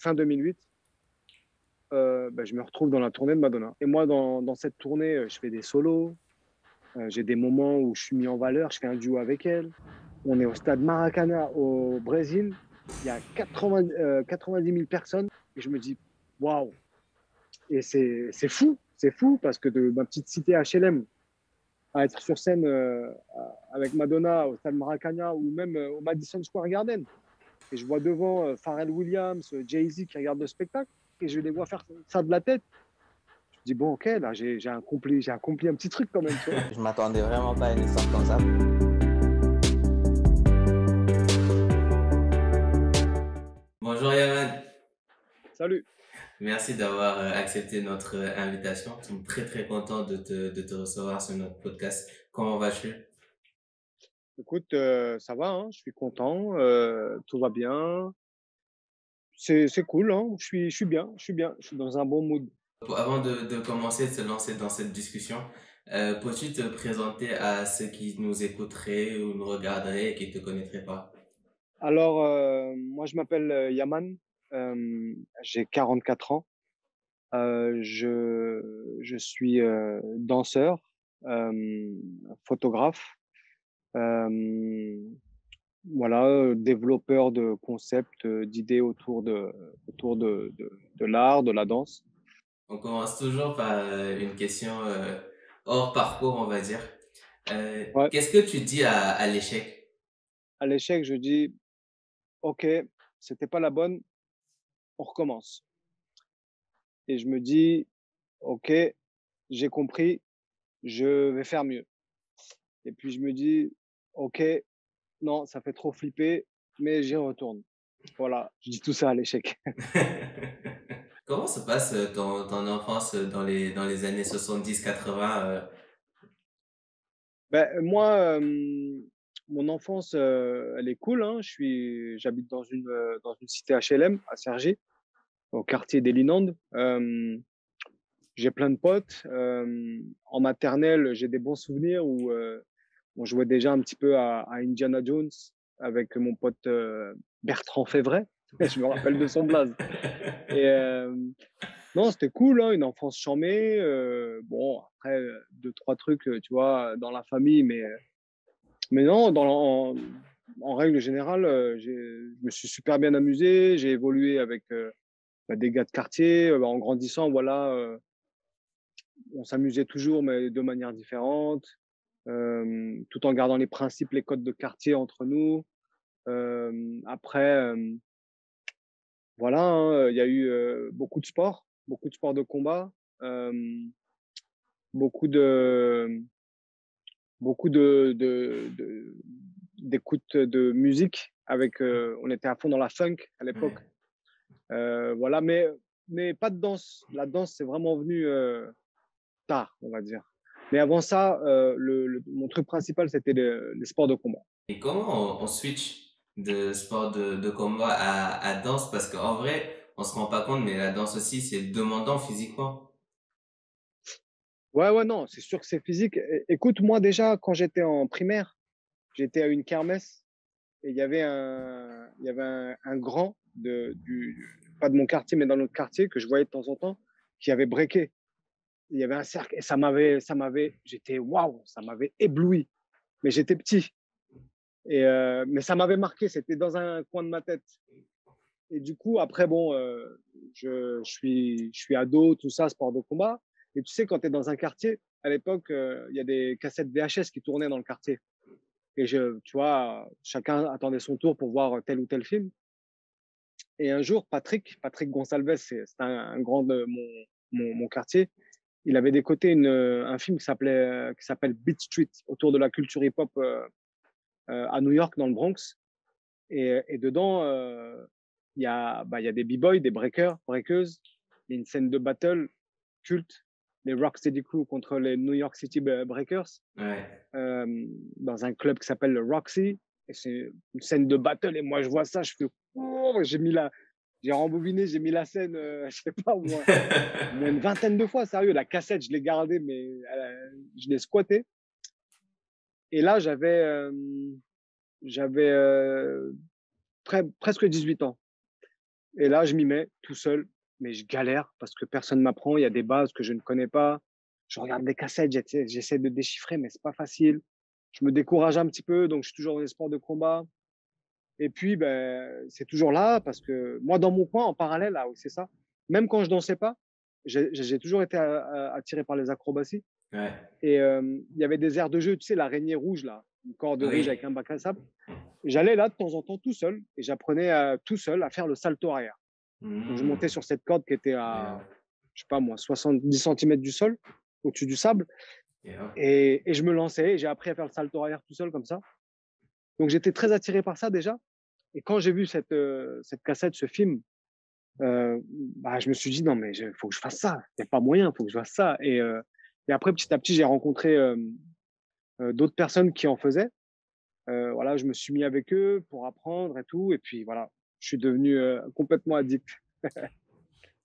fin 2008, je me retrouve dans la tournée de Madonna. Et moi, dans cette tournée, je fais des solos, j'ai des moments où je suis mis en valeur, je fais un duo avec elle. On est au stade Maracana au Brésil, il y a 90 000 personnes, et je me dis, waouh! Et c'est fou parce que de ma petite cité HLM à être sur scène avec Madonna au stade Maracana ou même au Madison Square Garden. Et je vois devant Pharrell Williams, Jay-Z qui regardent le spectacle et je les vois faire ça de la tête. Je me dis, bon, ok, là, j'ai accompli un petit truc quand même, tu vois. Je m'attendais vraiment pas à une histoire comme ça. Bonjour Yaman, Salut. merci d'avoir accepté notre invitation. Je suis très très content de te recevoir sur notre podcast. Comment vas-tu? Écoute, ça va, hein, je suis content, tout va bien. C'est cool, hein, je suis dans un bon mood. Avant de commencer de se lancer dans cette discussion, peux-tu te présenter à ceux qui nous écouteraient ou nous regarderaient et qui ne te connaîtraient pas? Alors, moi, je m'appelle Yaman, j'ai 44 ans. Je suis danseur, photographe, euh, voilà, développeur de concepts, d'idées autour de l'art, de la danse. On commence toujours par une question hors parcours, on va dire. Ouais, Qu'est-ce que tu dis à l'échec? à l'échec, je dis, OK, c'était pas la bonne, on recommence. Et je me dis, OK, j'ai compris, je vais faire mieux. Et puis je me dis, OK, non, ça fait trop flipper, mais j'y retourne. Voilà, je dis tout ça à l'échec. Comment se passe ton enfance dans les années 70-80? Moi, mon enfance, elle est cool, hein. J'habite dans une cité HLM à Cergy, au quartier des Linandes. J'ai plein de potes. En maternelle, j'ai des bons souvenirs où on jouait déjà un petit peu à Indiana Jones avec mon pote Bertrand Févret. Je me rappelle de son blaze. Et non, c'était cool, hein, une enfance charmée. Bon, après, deux, trois trucs, tu vois, dans la famille, mais non, en règle générale, je me suis super bien amusé. J'ai évolué avec des gars de quartier. En grandissant, voilà, on s'amusait toujours, mais de manière différente, tout en gardant les principes, les codes de quartier entre nous. Après, voilà, hein, il y a eu beaucoup de sports de combat, euh, beaucoup de, beaucoup d'écoute de musique avec, on était à fond dans la funk à l'époque. Ouais. Voilà, mais pas de danse. La danse, c'est vraiment venu tard, on va dire. Mais avant ça, mon truc principal, c'était les sports de combat. Et comment on switch de sport de combat à danse? Parce qu'en vrai, on se rend pas compte, mais la danse aussi, c'est demandant physiquement. Ouais, ouais, non, c'est sûr que c'est physique. Écoute, moi déjà, quand j'étais en primaire, j'étais à une kermesse et il y avait un grand pas de mon quartier, mais dans notre quartier que je voyais de temps en temps, qui avait breaké. Il y avait un cercle et j'étais waouh, ça m'avait ébloui. Mais j'étais petit. Mais ça m'avait marqué, c'était dans un coin de ma tête. Et du coup, après, bon, je suis ado, tout ça, sport de combat. Et tu sais, quand tu es dans un quartier, à l'époque, il y a des cassettes VHS qui tournaient dans le quartier. Et tu vois, chacun attendait son tour pour voir tel ou tel film. Et un jour, Patrick Gonsalves, c'est un grand de mon quartier, il avait décoté un film qui s'appelle Beat Street, autour de la culture hip-hop à New York, dans le Bronx. Et dedans, il y a des b-boys, des breakers, breakeuses. Il y a une scène de battle culte, les Rocksteady Crew contre les New York City Breakers, Ouais. dans un club qui s'appelle le Roxy. Et c'est une scène de battle. Et moi, je vois ça, je fais, oh, j'ai rembobiné, j'ai mis la scène, je sais pas, au moins une vingtaine de fois, sérieux. La cassette, je l'ai gardée, mais je l'ai squattée. Et là, j'avais presque 18 ans. Et là, je m'y mets tout seul, mais je galère parce que personne ne m'apprend. Il y a des bases que je ne connais pas. Je regarde des cassettes, j'essaie de déchiffrer, mais c'est pas facile. Je me décourage un petit peu, donc je suis toujours dans les sports de combat. Et puis, ben, c'est toujours là parce que moi, dans mon coin, en parallèle, là, c'est ça. Même quand je dansais pas, j'ai toujours été attiré par les acrobaties. Ouais. Et il y avait des aires de jeu, tu sais, l'araignée rouge, là, une corde rouge avec Oui. un bac à sable. J'allais là de temps en temps tout seul et j'apprenais tout seul à faire le salto arrière. Donc, je montais Hmm. sur cette corde qui était à, Yeah. je sais pas moi, 70 centimètres du sol, au-dessus du sable. Yeah. Et je me lançais et j'ai appris à faire le salto arrière tout seul comme ça. Donc, j'étais très attiré par ça déjà. Et quand j'ai vu cette cassette, ce film, bah, je me suis dit, non, mais il faut que je fasse ça. Il n'y a pas moyen, il faut que je fasse ça. Et après, petit à petit, j'ai rencontré d'autres personnes qui en faisaient. Voilà, je me suis mis avec eux pour apprendre et tout. Et puis voilà, je suis devenu complètement addict.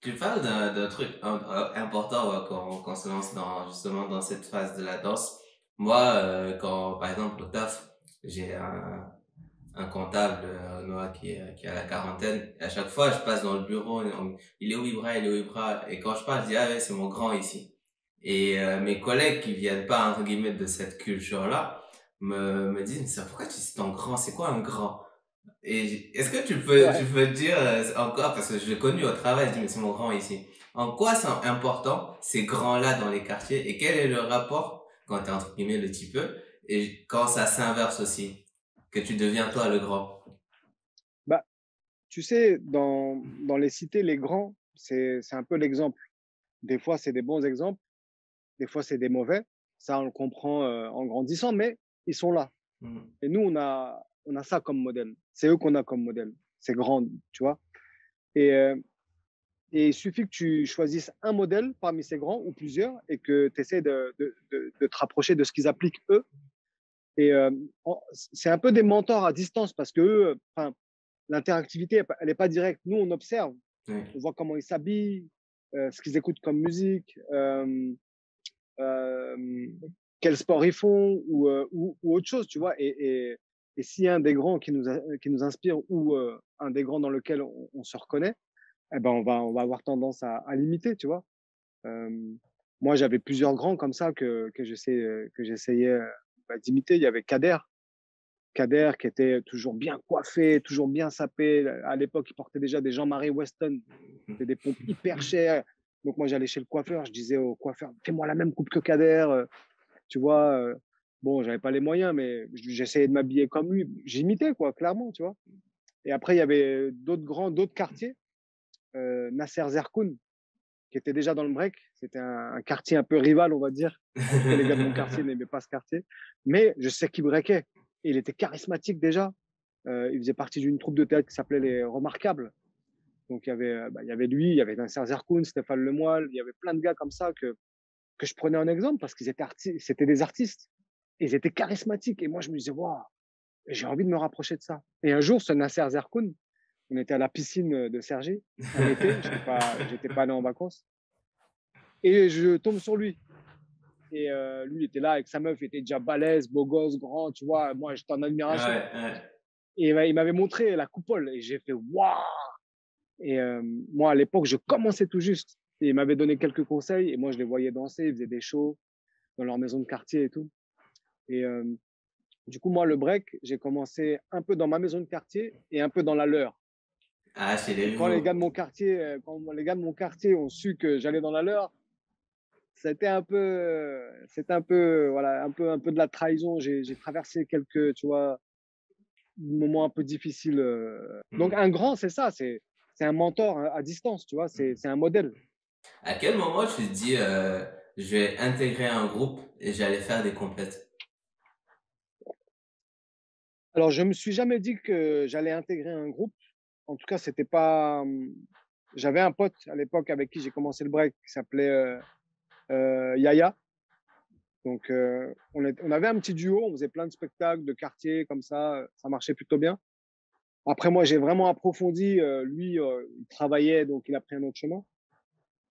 Tu parles d'un truc important ouais, quand on se lance justement dans cette phase de la danse. Moi, quand, par exemple, au taf, j'ai un comptable, Noah, qui a la quarantaine. Et à chaque fois, je passe dans le bureau, il est où Ibra, il est où Ibra? Et quand je parle, je dis, ah ouais, c'est mon grand ici. Et mes collègues qui viennent pas, entre guillemets, de cette culture-là, me disent, mais pourquoi tu dis ton grand? C'est quoi un grand? Et est-ce que tu Ouais. peux dire encore, parce que je l'ai connu au travail, je dis, mais c'est mon grand ici. En quoi c'est important, ces grands-là dans les quartiers, et quel est le rapport, quand t'es entre guillemets le petit peu, et quand ça s'inverse aussi, que tu deviens toi le grand? Bah, tu sais, dans les cités, les grands, c'est un peu l'exemple. Des fois, c'est des bons exemples, des fois, c'est des mauvais. Ça, on le comprend en grandissant, mais ils sont là. Mhm. Et nous, on a ça comme modèle. C'est eux qu'on a comme modèle. C'est grand, tu vois. Et, euh, et il suffit que tu choisisses un modèle parmi ces grands ou plusieurs et que tu essaies de te rapprocher de ce qu'ils appliquent eux. Et c'est un peu des mentors à distance parce que eux, enfin, l'interactivité, elle n'est pas directe. Nous, on observe, on Oui. voit comment ils s'habillent, ce qu'ils écoutent comme musique, euh, quel sport ils font ou autre chose, tu vois. Et s'il y a un des grands qui nous inspire ou un des grands dans lequel on se reconnaît, eh ben on va avoir tendance à l'imiter, tu vois. Euh, Moi, j'avais plusieurs grands comme ça que j'essayais d'imiter. Il y avait Kader qui était toujours bien coiffé, toujours bien sapé. À l'époque, il portait déjà des Jean-Marie Weston. C'était des pompes hyper chères. Donc moi, j'allais chez le coiffeur, je disais au coiffeur, fais-moi la même coupe que Kader. Tu vois, bon, j'avais pas les moyens, mais j'essayais de m'habiller comme lui. J'imitais, quoi, clairement, tu vois. Et après, il y avait d'autres grands, d'autres quartiers. Nasser Zerkoun, qui était déjà dans le break. C'était un quartier un peu rival, on va dire. En tout cas, les gars de mon quartier n'aimaient pas ce quartier. Mais je sais qu'il breakait. Et il était charismatique déjà. Il faisait partie d'une troupe de théâtre qui s'appelait Les Remarquables. Donc, il y avait lui, il y avait Nasser Zerkoun, Stéphane Lemoyle. Il y avait plein de gars comme ça que je prenais en exemple parce qu'ils étaient c'était des artistes. Et ils étaient charismatiques. Et moi, je me disais, waouh, j'ai envie de me rapprocher de ça. Et un jour, ce Nasser Zerkoun, on était à la piscine de Cergy, un été, j'étais pas allé en vacances. Et je tombe sur lui. Et lui, il était là avec sa meuf, il était déjà balèze, beau gosse, grand, tu vois. Moi, j'étais en admiration. Ouais, ouais. Et il m'avait montré la coupole. Et j'ai fait waouh. Et moi, à l'époque, je commençais tout juste. Et il m'avait donné quelques conseils. Et moi, je les voyais danser. Ils faisaient des shows dans leur maison de quartier et tout. Et du coup, moi, le break, j'ai commencé un peu dans ma maison de quartier et un peu dans la leur. Ah, chez les Et quand les rivaux. gars de mon quartier, ont su que j'allais dans la leur, c'était un peu, voilà, un peu de la trahison. J'ai traversé quelques, tu vois, moments un peu difficiles. Donc, Mhm. un grand, c'est ça, c'est un mentor à distance, tu vois, c'est un modèle. À quel moment tu te dis, je vais intégrer un groupe et j'allais faire des compètes? Alors, je me suis jamais dit que j'allais intégrer un groupe. En tout cas, c'était pas. J'avais un pote à l'époque avec qui j'ai commencé le break qui s'appelait Yaya. Donc, on avait un petit duo, on faisait plein de spectacles de quartier comme ça marchait plutôt bien. Après, moi, j'ai vraiment approfondi. Lui, il travaillait, donc il a pris un autre chemin.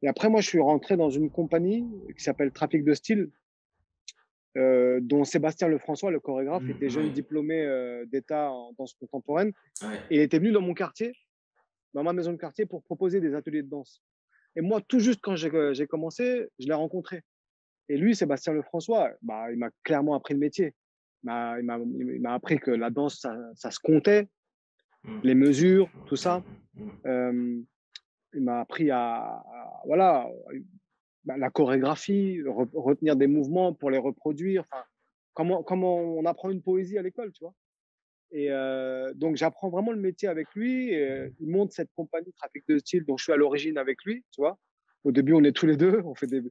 Et après, moi, je suis rentré dans une compagnie qui s'appelle Trafic de Style, dont Sébastien Lefrançois, le chorégraphe, était jeune Oui. diplômé d'État en danse contemporaine. Ouais. Et il était venu dans mon quartier dans ma maison de quartier pour proposer des ateliers de danse. Et moi, tout juste quand j'ai commencé, je l'ai rencontré. Et lui, Sébastien Lefrançois, bah, il m'a clairement appris le métier. Il m'a appris que la danse, ça se comptait, les mesures, tout ça. Il m'a appris voilà, la chorégraphie, retenir des mouvements pour les reproduire. Enfin, comment on apprend une poésie à l'école, tu vois. Et donc, j'apprends vraiment le métier avec lui. Et, il monte cette compagnie Trafic de Style dont je suis à l'origine avec lui, tu vois. Au début, on est tous les deux, on fait des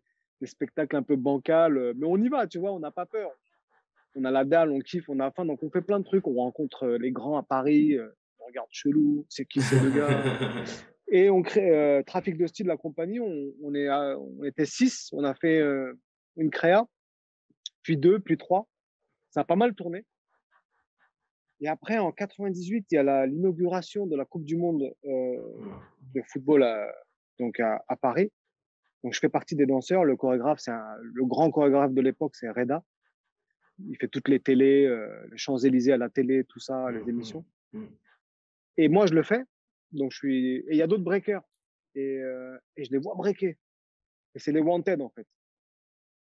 spectacles un peu bancals, mais on y va, tu vois, on n'a pas peur. On a la dalle, on kiffe, on a faim, donc on fait plein de trucs. On rencontre les grands à Paris, on regarde chelou, c'est qui ces deux gars. Et on crée Trafic de Style, la compagnie. On était 6, on a fait une créa, puis 2, puis 3. Ça a pas mal tourné. Et après, en 98, il y a l'inauguration de la Coupe du Monde de football donc à Paris. Donc, je fais partie des danseurs. Le chorégraphe, le grand chorégraphe de l'époque, c'est Reda. Il fait toutes les télés, les Champs-Élysées à la télé, tout ça, les émissions. Et moi, je le fais. Donc, et il y a d'autres breakers. Et je les vois breaker. Et c'est les Wanted, en fait.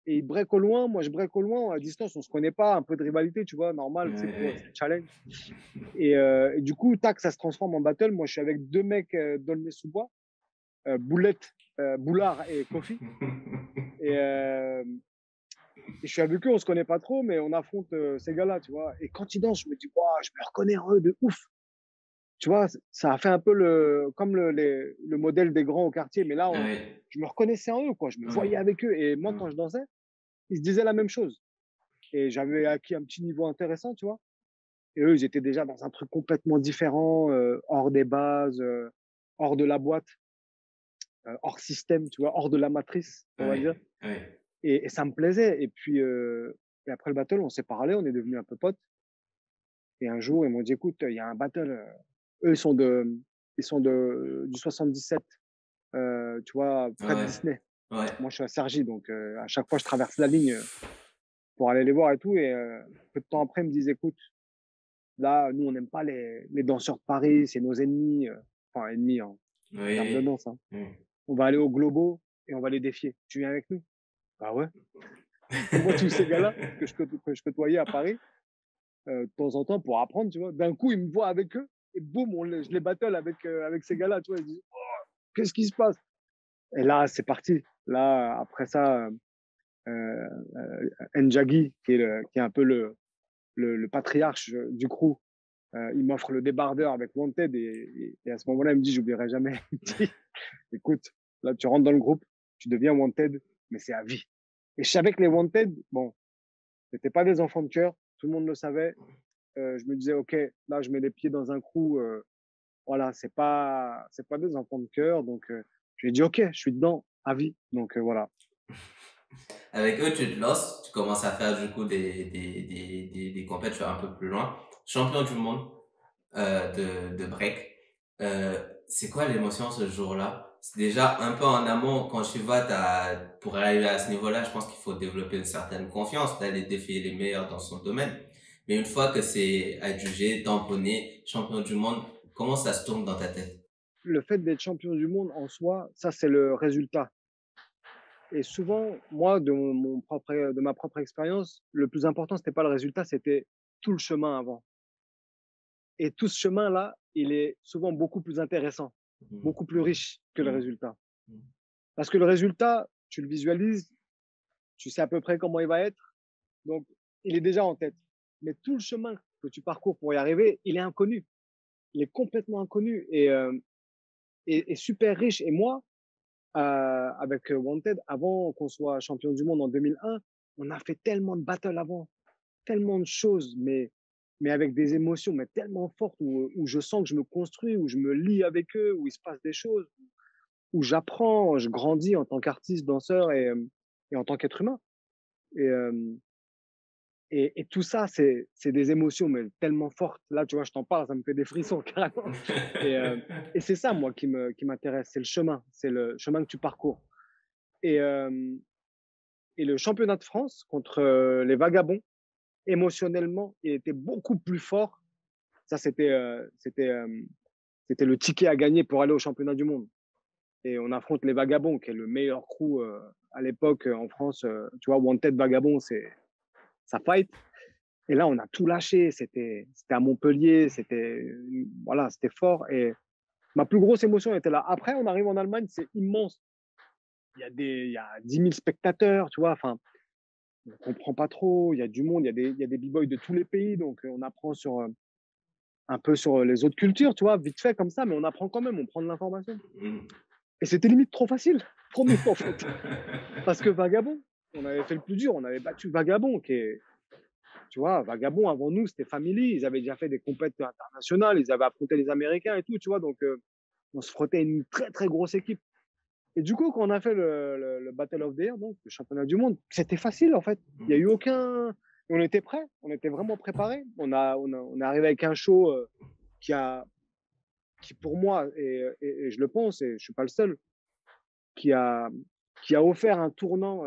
Et ils break au loin, moi je break au loin, à distance, on se connaît pas, un peu de rivalité, tu vois, normal, c'est challenge. Et du coup, tac, ça se transforme en battle. Moi, je suis avec deux mecs d'Aulnay-sous-Bois, Boulard et Kofi. Et je suis avec eux, on se connaît pas trop, mais on affronte ces gars-là, tu vois. Et quand ils dansent, je me dis, wow, je me reconnais en eux de ouf. Tu vois, ça a fait un peu comme le modèle des grands au quartier, mais là, je me reconnaissais en eux, quoi. Je me voyais avec eux. Et moi, quand je dansais, ils se disaient la même chose. Et j'avais acquis un petit niveau intéressant, tu vois. Et eux, ils étaient déjà dans un truc complètement différent, hors des bases, hors de la boîte, hors système, tu vois, hors de la matrice, on va dire. Et ça me plaisait. Et puis, et après le battle, on s'est parlé, on est devenus un peu potes. Et un jour, ils m'ont dit, écoute, il y a un battle. Eux, ils sont du 77, tu vois, près de Disney. Moi, je suis à Cergy, donc à chaque fois, je traverse la ligne pour aller les voir et tout. Et peu de temps après, ils me disent, écoute, là, nous, on n'aime pas les danseurs de Paris, c'est nos ennemis. Enfin, ennemis en termes de danse. Hein. On va aller au Globo et on va les défier. Tu viens avec nous? Bah ouais. Et moi, tous ces gars-là que je côtoyais à Paris, de temps en temps pour apprendre, tu vois. D'un coup, ils me voient avec eux et boum, je les battle avec ces gars-là, tu vois. Ils disent, oh, qu'est-ce qui se passe? Et là, c'est parti. Là, après ça, Njagi, qui est un peu le patriarche du crew, il m'offre le débardeur avec Wanted et à ce moment-là, il me dit, j'oublierai jamais. Il me dit, écoute, là, tu rentres dans le groupe, tu deviens Wanted, mais c'est à vie. Et je savais que les Wanted, bon, c'était pas des enfants de cœur, tout le monde le savait. Je me disais, ok, là, je mets les pieds dans un crew, voilà, c'est pas des enfants de cœur, donc j'ai dit, ok, je suis dedans, à vie. Donc voilà. Avec eux, tu te lances, tu commences à faire du coup des compètes, tu vas un peu plus loin. Champion du monde de break. C'est quoi l'émotion ce jour-là? C'est déjà un peu en amont, quand tu vas, pour arriver à ce niveau-là, je pense qu'il faut développer une certaine confiance, d'aller défier les meilleurs dans son domaine. Mais une fois que c'est adjugé, tamponné, champion du monde, comment ça se tourne dans ta tête? Le fait d'être champion du monde en soi, ça, c'est le résultat. Et souvent, moi, de ma propre expérience, le plus important, c'était pas le résultat, c'était tout le chemin avant. Et tout ce chemin-là, il est souvent beaucoup plus intéressant, beaucoup plus riche que le résultat. Parce que le résultat, tu le visualises, tu sais à peu près comment il va être, donc il est déjà en tête. Mais tout le chemin que tu parcours pour y arriver, il est inconnu. Il est complètement inconnu et super riche. Et moi, avec Wanted, avant qu'on soit champion du monde en 2001, on a fait tellement de battles avant, tellement de choses, mais avec des émotions mais tellement fortes où je sens que je me construis, où je me lie avec eux, où il se passe des choses, où j'apprends, je grandis en tant qu'artiste, danseur et en tant qu'être humain. Et, et tout ça, c'est des émotions mais tellement fortes. Là, tu vois, je t'en parle, ça me fait des frissons carrément. Et c'est ça, moi, qui m'intéresse, c'est le chemin, c'est le chemin que tu parcours. Et, et le championnat de France contre les Vagabonds, émotionnellement, il était beaucoup plus fort. Ça, c'était c'était le ticket à gagner pour aller au championnat du monde. Et on affronte les Vagabonds, qui est le meilleur crew à l'époque en France. Tu vois, Wanted Vagabond, ça fight. Et là, on a tout lâché. C'était à Montpellier, voilà, c'était fort. Et ma plus grosse émotion était là. Après, on arrive en Allemagne, c'est immense. Il y a 10 000 spectateurs, tu vois. Enfin, on comprend pas trop. Il y a du monde, il y a des b-boys de tous les pays. Donc, on apprend un peu sur les autres cultures, tu vois, vite fait comme ça, mais on apprend quand même, on prend de l'information. Et c'était limite trop facile, trop mieux en fait. Parce que Vagabond, on avait fait le plus dur, on avait battu Vagabond, qui est, tu vois, Vagabond avant nous, c'était Family, ils avaient déjà fait des compétitions internationales, ils avaient affronté les Américains et tout, tu vois, donc on se frottait une très très grosse équipe. Et du coup, quand on a fait le Battle of the Year, donc le championnat du monde, c'était facile en fait. Il n'y a eu aucun. On était prêts, on était vraiment préparés. On est arrivé avec un show qui pour moi, et je le pense, et je ne suis pas le seul, qui a offert un tournant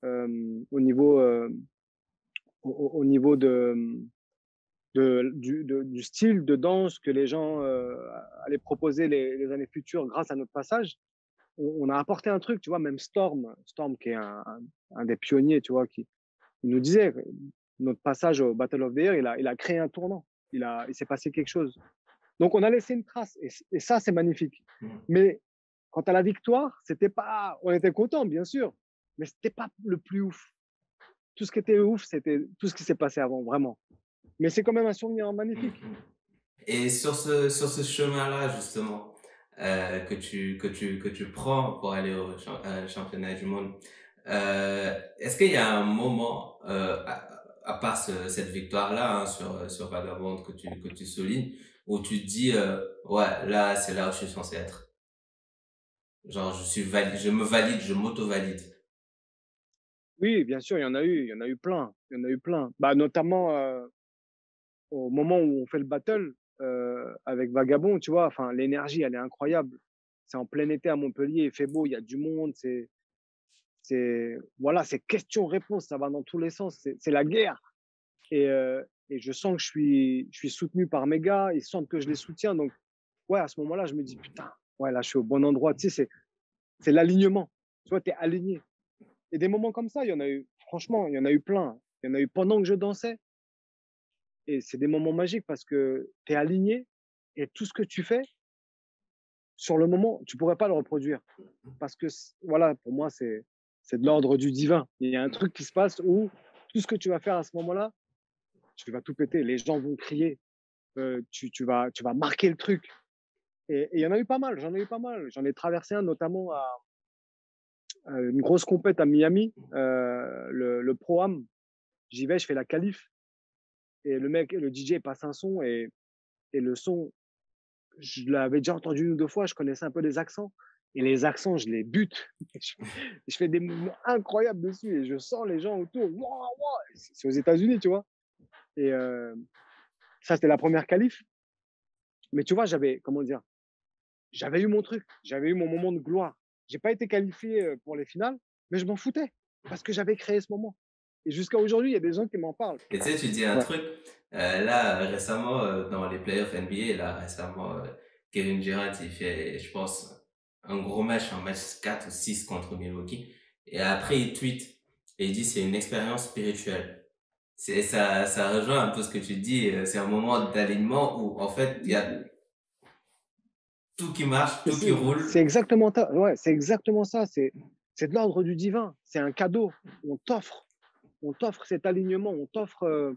au niveau, au niveau du style de danse que les gens allaient proposer les années futures grâce à notre passage. On a apporté un truc, tu vois, même Storm qui est un des pionniers, tu vois, il nous disait, notre passage au Battle of the Year, il a créé un tournant, il s'est passé quelque chose. Donc, on a laissé une trace, et ça, c'est magnifique. Mais quant à la victoire, on était contents, bien sûr, mais c'était pas le plus ouf. Tout ce qui était ouf, c'était tout ce qui s'est passé avant, vraiment. Mais c'est quand même un souvenir magnifique. Et sur ce chemin-là, justement, que tu prends pour aller au championnat du monde, est-ce qu'il y a un moment, à part cette victoire-là, hein, sur Vagabond que tu soulignes, où tu te dis, ouais, là, c'est là où je suis censé être. Genre, je me valide, je m'auto-valide. Oui, bien sûr, il y en a eu plein. Bah, notamment au moment où on fait le battle avec Vagabond, tu vois, enfin, l'énergie, elle est incroyable. C'est en plein été à Montpellier, il fait beau, il y a du monde, voilà, c'est question-réponse, ça va dans tous les sens, c'est la guerre. Et je sens que je suis soutenu par mes gars, ils sentent que je les soutiens. Donc, ouais, à ce moment-là, je me dis, putain, ouais, là, je suis au bon endroit. Tu sais, c'est l'alignement. Tu vois, tu es aligné. Et des moments comme ça, il y en a eu, franchement, il y en a eu plein. Il y en a eu pendant que je dansais. Et c'est des moments magiques parce que tu es aligné et tout ce que tu fais, sur le moment, tu pourrais pas le reproduire. Parce que, voilà, pour moi, c'est de l'ordre du divin. Il y a un truc qui se passe où tout ce que tu vas faire à ce moment-là, tu vas tout péter. Les gens vont crier. Tu vas marquer le truc. Et il y en a eu pas mal. J'en ai eu pas mal. J'en ai traversé un, notamment à une grosse compète à Miami, le Pro-Am. J'y vais, je fais la qualif. Et le DJ passe un son et le son, je l'avais déjà entendu une ou deux fois, je connaissais un peu les accents. Et les accents, je les bute. Je fais des mouvements incroyables dessus et je sens les gens autour. Wow, wow. C'est aux États-Unis, tu vois. Et ça, c'était la première qualif. Mais tu vois, comment dire, j'avais eu mon truc. J'avais eu mon moment de gloire. J'ai pas été qualifié pour les finales, mais je m'en foutais parce que j'avais créé ce moment. Et jusqu'à aujourd'hui, il y a des gens qui m'en parlent. Et tu sais, tu dis un truc, là, récemment, dans les playoffs NBA, là, récemment, Kevin Durant, il fait, je pense, un gros match, un match 4 ou 6 contre Milwaukee. Et après, il tweet, et il dit, c'est une expérience spirituelle. Ça rejoint un peu ce que tu dis, c'est un moment d'alignement où, en fait, il y a tout qui marche, tout qui roule. C'est exactement ça. Ouais, c'est exactement ça. C'est de l'ordre du divin. C'est un cadeau. On t'offre cet alignement. On t'offre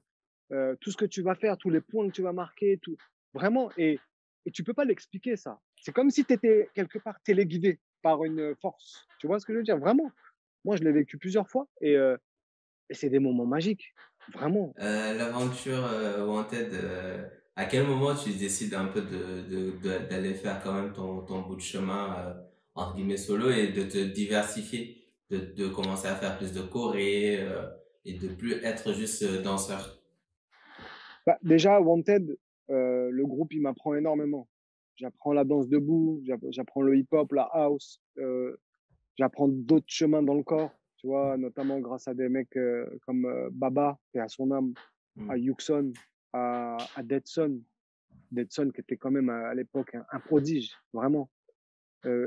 tout ce que tu vas faire, tous les points que tu vas marquer, tout. Vraiment. Et tu peux pas l'expliquer, ça. C'est comme si tu étais quelque part téléguidé par une force. Tu vois ce que je veux dire? Vraiment. Moi, je l'ai vécu plusieurs fois et c'est des moments magiques. Vraiment. L'aventure Wanted, à quel moment tu décides un peu d'aller faire quand même ton bout de chemin, entre guillemets solo, et de te diversifier, de commencer à faire plus de choré, et de plus être juste danseur? Bah, déjà, Wanted, le groupe, il m'apprend énormément. J'apprends la danse debout, j'apprends le hip-hop, la house, j'apprends d'autres chemins dans le corps, tu vois, notamment grâce à des mecs comme Baba, et à son âme, à Yuxon, à Deadson, Deadson qui était quand même à l'époque un prodige, vraiment.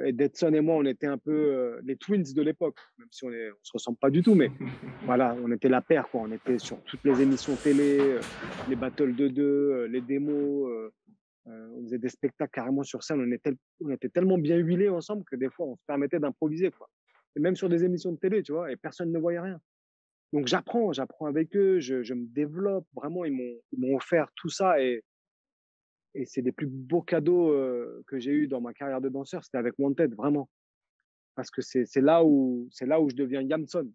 Et Deadson et moi, on était un peu les twins de l'époque, même si on se ressemble pas du tout, mais voilà, on était la paire, quoi. On était sur toutes les émissions télé, les battles de deux, les démos. On faisait des spectacles carrément sur scène. On était tellement bien huilés ensemble que des fois, on se permettait d'improviser, quoi. Et même sur des émissions de télé, tu vois, et personne ne voyait rien. Donc j'apprends avec eux, je me développe. Vraiment, ils m'ont offert tout ça et c'est des plus beaux cadeaux que j'ai eu dans ma carrière de danseur. C'était avec Wanted, vraiment, parce que c'est là où je deviens Yamson.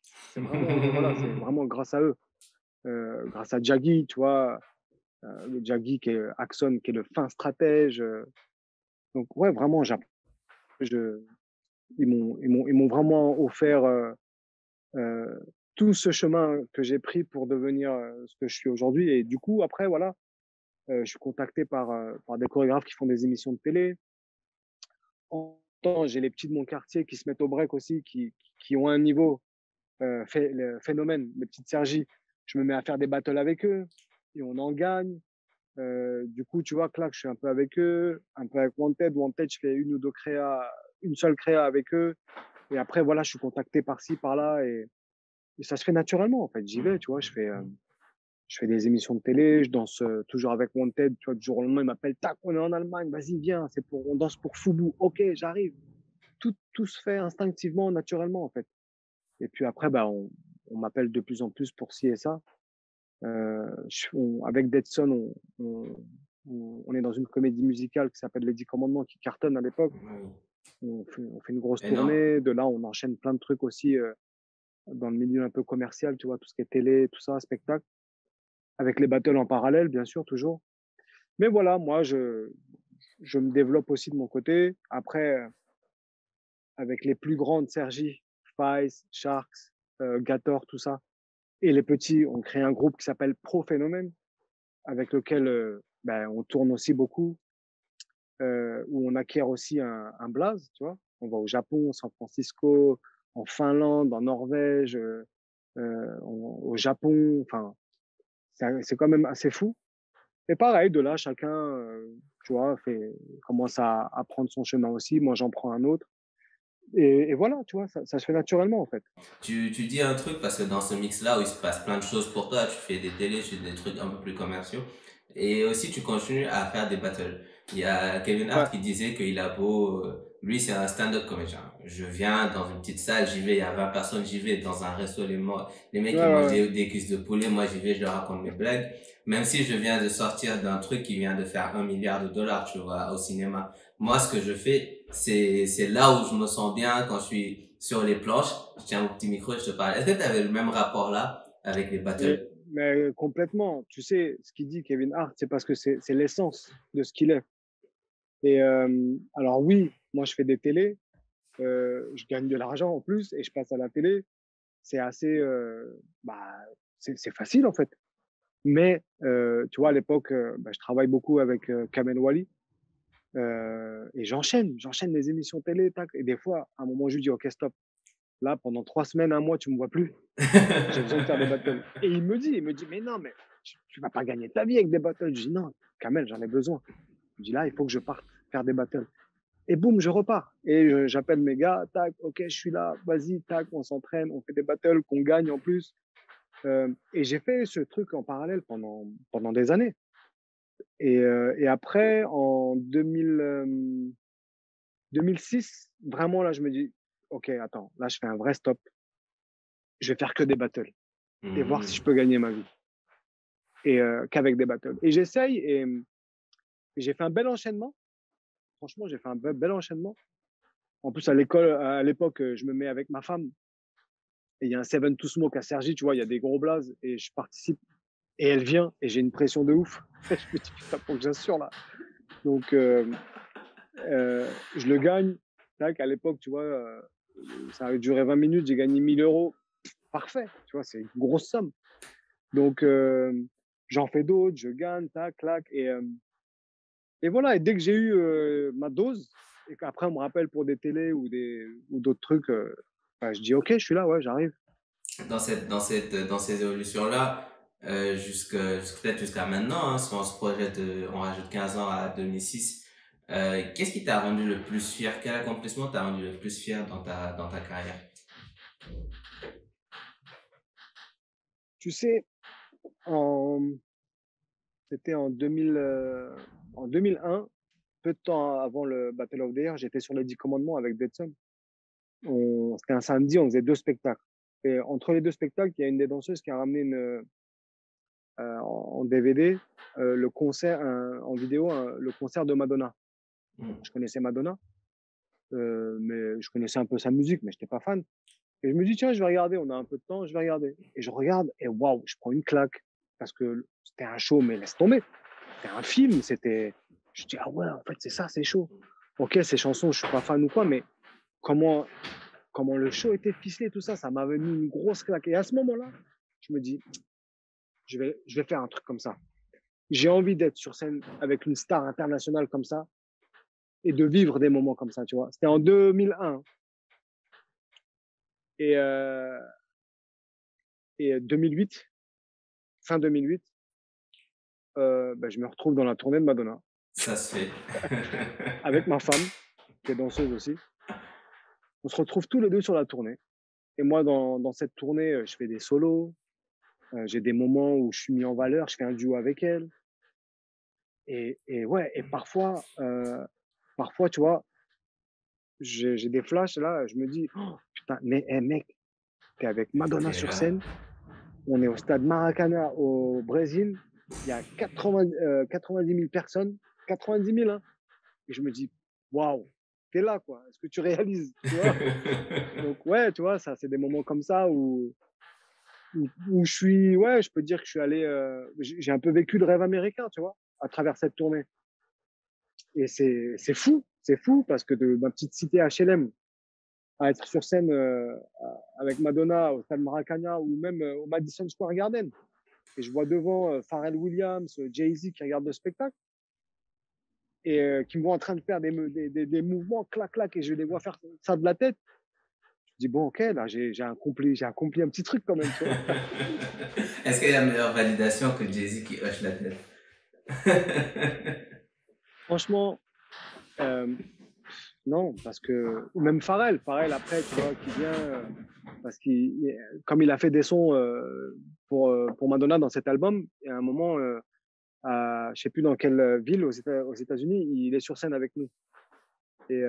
C'est vraiment voilà, c'est vraiment grâce à eux, grâce à Jaggy, tu vois, le Jaggy qui est Axon, qui est le fin stratège. Donc ouais, vraiment, je, ils m'ont vraiment offert euh, tout ce chemin que j'ai pris pour devenir ce que je suis aujourd'hui. Et du coup, après, voilà, je suis contacté par des chorégraphes qui font des émissions de télé. En même temps, j'ai les petits de mon quartier qui se mettent au break aussi, qui ont un niveau le phénomène, les petites Sergi. Je me mets à faire des battles avec eux et on en gagne. Du coup, tu vois, clac, je suis un peu avec eux, un peu avec Wanted. Wanted, je fais une ou deux créas, une seule créa avec eux. Et après, voilà, je suis contacté par-ci, par-là et ça se fait naturellement, en fait. J'y vais, tu vois, je fais des émissions de télé, je danse toujours avec Wanted. Tu vois, du jour au lendemain, il m'appelle, tac, on est en Allemagne, vas-y, viens, on danse pour Fubu. Ok, j'arrive. Tout se fait instinctivement, naturellement, en fait. Et puis après, bah, on m'appelle de plus en plus pour ci et ça. Avec Deadson, on est dans une comédie musicale qui s'appelle Les 10 Commandements qui cartonne à l'époque. On fait une grosse Énorme. tournée. De là, on enchaîne plein de trucs aussi dans le milieu un peu commercial, tu vois, tout ce qui est télé, tout ça, spectacle. Avec les battles en parallèle, bien sûr, toujours. Mais voilà, moi, je me développe aussi de mon côté. Après, avec les plus grandes, Sergi, Spice, Sharks, Gator, tout ça. Et les petits, on crée un groupe qui s'appelle Pro Phénomène, avec lequel ben, on tourne aussi beaucoup, où on acquiert aussi un blaze, tu vois. On va au Japon, San Francisco, en Finlande, en Norvège, au Japon. Enfin, c'est quand même assez fou. Et pareil, de là, chacun, tu vois, commence à prendre son chemin aussi. Moi, j'en prends un autre. Et voilà, tu vois, ça se fait naturellement, en fait. Tu dis un truc parce que dans ce mix-là où il se passe plein de choses pour toi, tu fais des télés, tu fais des trucs un peu plus commerciaux. Et aussi, tu continues à faire des battles. Il y a Kevin Ouais, Hart qui disait qu'il a beau, lui, c'est un stand-up comédien. Je viens dans une petite salle, j'y vais, il y a 20 personnes, j'y vais dans un resto, les mecs, ouais, ils mangent ouais. des cuisses de poulet, moi, j'y vais, je leur raconte mes blagues. Même si je viens de sortir d'un truc qui vient de faire 1 milliard de dollars, tu vois, au cinéma. Moi, ce que je fais, c'est là où je me sens bien quand je suis sur les planches. Je tiens mon petit micro et je te parle. Est-ce que tu avais le même rapport là avec les battles? Mais complètement. Tu sais, ce qu'il dit, Kevin Hart, c'est parce que c'est l'essence de ce qu'il est. Et alors oui, moi je fais des télés, je gagne de l'argent en plus et je passe à la télé. C'est assez, bah, c'est facile en fait. Mais tu vois, à l'époque, bah, je travaille beaucoup avec Kamel Wally et j'enchaîne les émissions télé, tac. Et des fois, à un moment, je lui dis, ok, stop. Là, pendant 3 semaines, un mois, tu me vois plus. J'ai besoin de faire des battles. Et il me dit, mais non, mais tu vas pas gagner ta vie avec des battles. Je dis, non, Kamel, j'en ai besoin. Je dis, là, il faut que je parte faire des battles. Et boum, je repars. Et j'appelle mes gars, tac, ok, je suis là, vas-y, tac, on s'entraîne, on fait des battles qu'on gagne en plus. Et j'ai fait ce truc en parallèle pendant des années. Et après, en 2006, vraiment, là, je me dis, ok, attends, là, je fais un vrai stop. Je vais faire que des battles et voir si je peux gagner ma vie. Et qu'avec des battles. Et j'essaye et j'ai fait un bel enchaînement. Franchement, j'ai fait un bel enchaînement. En plus, à l'époque, je me mets avec ma femme et il y a un Seven to Smoke à Cergy, tu vois, il y a des gros blazes et je participe et elle vient et j'ai une pression de ouf. Je me dis, putain, faut que j'assure là. Donc, je le gagne. Tac, à l'époque, tu vois, ça a duré 20 minutes, j'ai gagné 1 000 euros. Parfait, tu vois, c'est une grosse somme. Donc, j'en fais d'autres, je gagne, tac, clac. Et voilà, et dès que j'ai eu ma dose, et qu'après on me rappelle pour des télés ou d'autres trucs, bah, je dis ok, je suis là, ouais, j'arrive. Dans ces évolutions-là, peut-être jusqu'à maintenant, hein, si on se projette, on rajoute 15 ans à 2006. Qu'est-ce qui t'a rendu le plus fier? Quel accomplissement t'a rendu le plus fier dans ta carrière? Tu sais, en, c'était en 2001, peu de temps avant le Battle of the Year, j'étais sur les 10 commandements avec Betson. C'était un samedi, on faisait deux spectacles. Et entre les deux spectacles, il y a une des danseuses qui a ramené en DVD le concert, en vidéo, le concert de Madonna. Mm. Je connaissais Madonna, mais je connaissais un peu sa musique, mais je n'étais pas fan. Et je me dis, tiens, je vais regarder, on a un peu de temps, je vais regarder. Et je regarde, et waouh, je prends une claque. Parce que c'était un show, mais laisse tomber. C'était un film, c'était. Je dis, ah ouais, en fait, c'est ça, c'est chaud. Ok, ces chansons, je suis pas fan ou quoi, mais comment, comment le show était ficelé, tout ça, ça m'avait mis une grosse claque. Et à ce moment-là, je me dis, je vais faire un truc comme ça. J'ai envie d'être sur scène avec une star internationale comme ça et de vivre des moments comme ça, tu vois. C'était en 2001. Et, euh, et 2008, fin 2008, je me retrouve dans la tournée de Madonna Ça se fait. avec ma femme, qui est danseuse aussi. On se retrouve tous les deux sur la tournée. Et moi, dans cette tournée, je fais des solos. J'ai des moments où je suis mis en valeur. Je fais un duo avec elle. Et ouais, et parfois, tu vois, j'ai des flashs là. Je me dis, oh, putain, mais mec, t'es avec Madonna T'es sur là. scène. On est au stade Maracanã au Brésil. Il y a 90 000 personnes. 90 000, hein. Et je me dis, waouh, t'es là, quoi. Est-ce que tu réalises, tu vois? Donc, ouais, tu vois, ça, c'est des moments comme ça où je suis, ouais, je peux dire que je suis allé, j'ai un peu vécu le rêve américain, tu vois, à travers cette tournée. Et c'est fou parce que de ma petite cité HLM à être sur scène avec Madonna au Stade Maracanã ou même au Madison Square Garden. Et je vois devant Pharrell Williams, Jay-Z qui regardent le spectacle et qui me voient en train de faire des mouvements, clac, clac, et je les vois faire ça de la tête. Je dis, bon, ok, là, j'ai accompli un petit truc quand même, tu vois. Est-ce qu'il y a meilleure validation que Jay-Z qui hoche la tête? Franchement, euh, non, parce que, ou même Pharrell après, tu vois, qui vient, parce qu'il, comme il a fait des sons pour Madonna dans cet album, et à un moment, je sais plus dans quelle ville aux États-Unis, il est sur scène avec nous. Et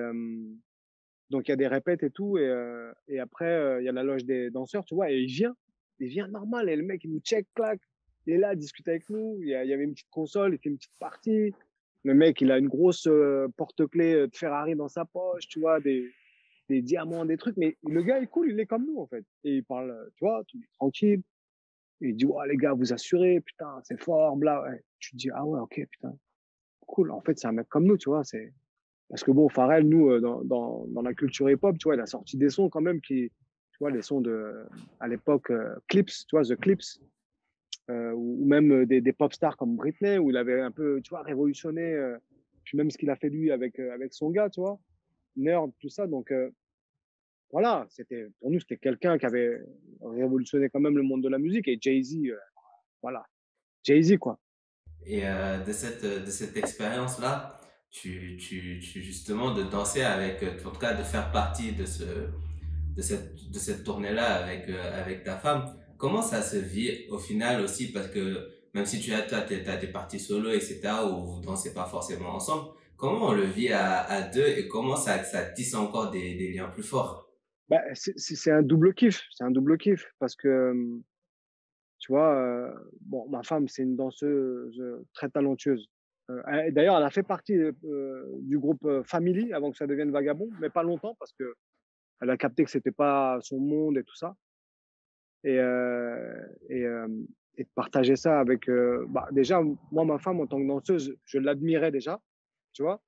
donc il y a des répètes et tout, et après il y a la loge des danseurs, tu vois, et il vient normal, et le mec il nous check, clac, il est là, il discute avec nous, il y avait une petite console, il fait une petite partie. Le mec, il a une grosse porte-clés de Ferrari dans sa poche, tu vois, des diamants, des trucs. Mais le gars est cool, il est comme nous, en fait. Et il parle, tu vois, tout est tranquille. Et il dit, ouais, les gars, vous assurez, putain, c'est fort, bla. Ouais. Tu te dis, ah ouais, ok, putain, cool. En fait, c'est un mec comme nous, tu vois. Parce que bon, Pharrell, nous, dans la culture hip-hop, tu vois, il a sorti des sons quand même tu vois, les sons à l'époque, Clips, tu vois, The Clips, ou même des pop stars comme Britney, où il avait un peu, tu vois, révolutionné, puis même ce qu'il a fait lui avec son gars, tu vois, Nerd, tout ça. Donc, voilà, pour nous, c'était quelqu'un qui avait révolutionné quand même le monde de la musique. Et Jay-Z, voilà, Jay-Z, quoi. Et de cette expérience-là, justement, de danser avec, en tout cas, de faire partie de cette tournée-là avec ta femme, comment ça se vit au final aussi? Parce que même si t'as tes parties solo, etc., où vous dansez pas forcément ensemble, comment on le vit à deux et comment ça tisse encore des liens plus forts? Bah, c'est un double kiff, c'est un double kiff parce que, tu vois, bon, ma femme, c'est une danseuse très talentueuse. D'ailleurs, elle a fait partie du groupe Family avant que ça devienne Vagabond, mais pas longtemps parce que elle a capté que c'était pas son monde et tout ça. Et, euh, et, euh, et de partager ça avec, déjà, moi, ma femme, en tant que danseuse, je l'admirais déjà, tu vois.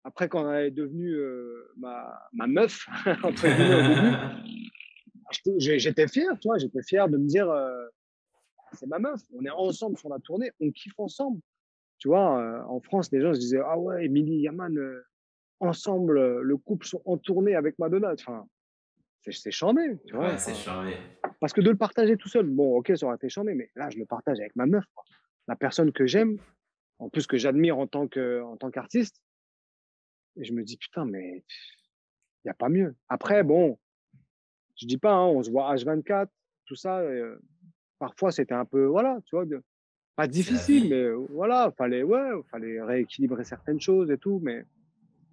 Après, quand elle est devenue ma meuf, entre guillemets, au début, j'étais fier, tu vois, j'étais fier de me dire, c'est ma meuf, on est ensemble sur la tournée, on kiffe ensemble. Tu vois, en France, les gens se disaient, ah ouais, Emily Yaman, ensemble, le couple sont en tournée avec Madonna. Enfin, c'est chambé, tu vois. Ouais, c'est charmé. Parce que de le partager tout seul, bon, ok, ça aurait été chambé, mais là, je le partage avec ma meuf, quoi. La personne que j'aime, en plus que j'admire en tant qu'artiste, et je me dis, putain, mais il n'y a pas mieux. Après, bon, je dis pas, hein, on se voit H24, tout ça, parfois c'était un peu, voilà, tu vois, pas C'est la difficile, vie. mais voilà, fallait rééquilibrer certaines choses et tout, mais